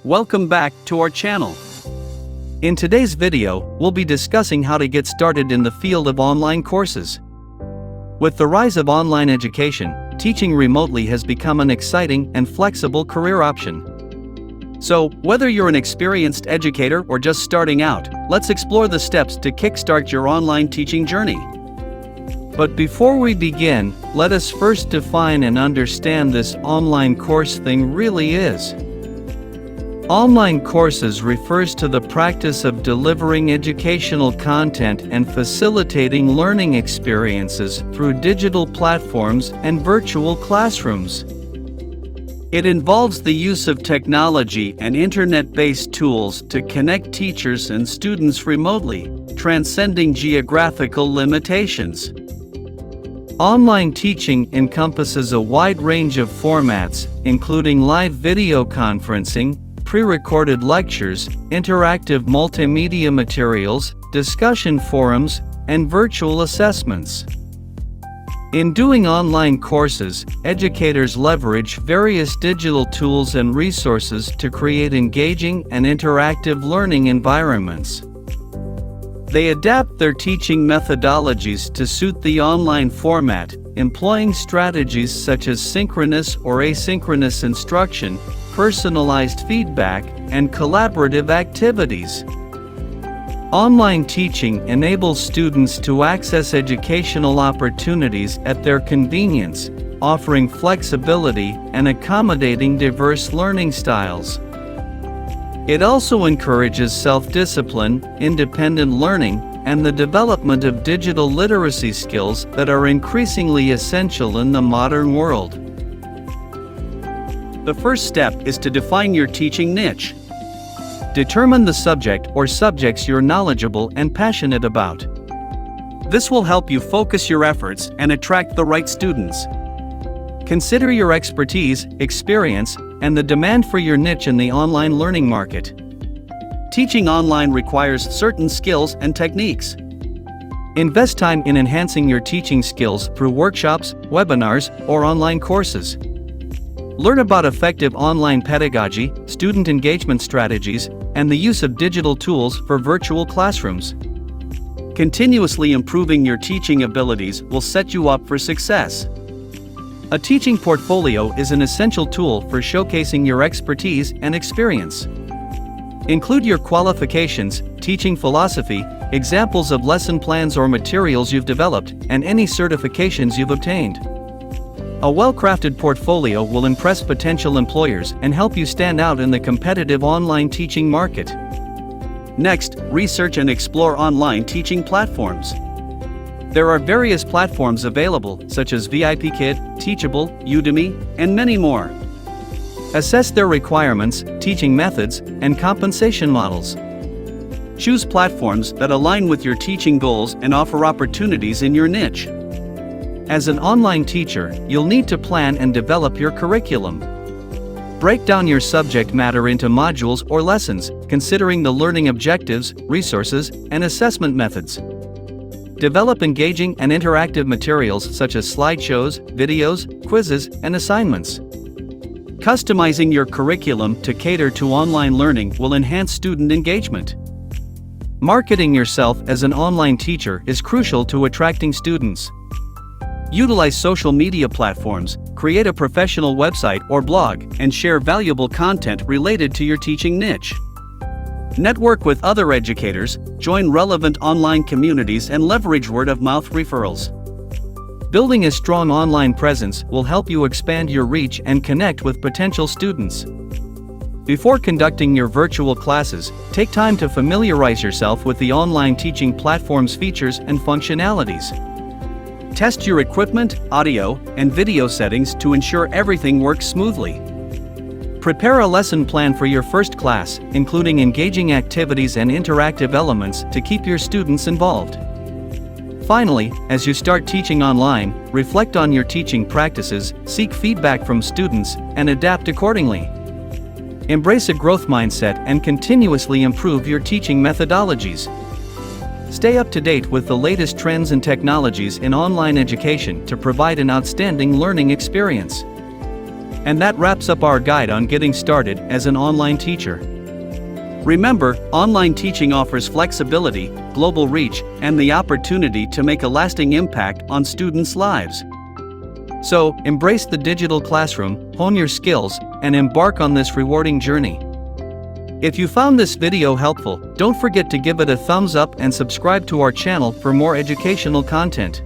Welcome back to our channel. In today's video, we'll be discussing how to get started in the field of online courses. With the rise of online education, teaching remotely has become an exciting and flexible career option. So, whether you're an experienced educator or just starting out, let's explore the steps to kickstart your online teaching journey. But before we begin, let us first define and understand this online course thing really is. Online courses refers to the practice of delivering educational content and facilitating learning experiences through digital platforms and virtual classrooms. It involves the use of technology and internet-based tools to connect teachers and students remotely, transcending geographical limitations. Online teaching encompasses a wide range of formats, including live video conferencing, pre-recorded lectures, interactive multimedia materials, discussion forums, and virtual assessments. In doing online courses, educators leverage various digital tools and resources to create engaging and interactive learning environments. They adapt their teaching methodologies to suit the online format, employing strategies such as synchronous or asynchronous instruction, personalized feedback, and collaborative activities. Online teaching enables students to access educational opportunities at their convenience, offering flexibility and accommodating diverse learning styles. It also encourages self-discipline, independent learning, and the development of digital literacy skills that are increasingly essential in the modern world. The first step is to define your teaching niche. Determine the subject or subjects you're knowledgeable and passionate about. This will help you focus your efforts and attract the right students. Consider your expertise, experience, and the demand for your niche in the online learning market. Teaching online requires certain skills and techniques. Invest time in enhancing your teaching skills through workshops, webinars, or online courses. Learn about effective online pedagogy, student engagement strategies, and the use of digital tools for virtual classrooms. Continuously improving your teaching abilities will set you up for success. A teaching portfolio is an essential tool for showcasing your expertise and experience. Include your qualifications, teaching philosophy, examples of lesson plans or materials you've developed, and any certifications you've obtained. A well-crafted portfolio will impress potential employers and help you stand out in the competitive online teaching market. Next, research and explore online teaching platforms. There are various platforms available, such as VIPKid, Teachable, Udemy, and many more. Assess their requirements, teaching methods, and compensation models. Choose platforms that align with your teaching goals and offer opportunities in your niche. As an online teacher, you'll need to plan and develop your curriculum. Break down your subject matter into modules or lessons, considering the learning objectives, resources, and assessment methods. Develop engaging and interactive materials such as slideshows, videos, quizzes, and assignments. Customizing your curriculum to cater to online learning will enhance student engagement. Marketing yourself as an online teacher is crucial to attracting students. Utilize social media platforms, create a professional website or blog, and share valuable content related to your teaching niche. Network with other educators, join relevant online communities, and leverage word-of-mouth referrals. Building a strong online presence will help you expand your reach and connect with potential students. Before conducting your virtual classes, take time to familiarize yourself with the online teaching platform's features and functionalities. Test your equipment, audio, and video settings to ensure everything works smoothly. Prepare a lesson plan for your first class, including engaging activities and interactive elements to keep your students involved. Finally, as you start teaching online, reflect on your teaching practices, seek feedback from students, and adapt accordingly. Embrace a growth mindset and continuously improve your teaching methodologies. Stay up to date with the latest trends and technologies in online education to provide an outstanding learning experience. And that wraps up our guide on getting started as an online teacher. Remember, online teaching offers flexibility, global reach, and the opportunity to make a lasting impact on students' lives. So, embrace the digital classroom, hone your skills, and embark on this rewarding journey. If you found this video helpful, don't forget to give it a thumbs up and subscribe to our channel for more educational content.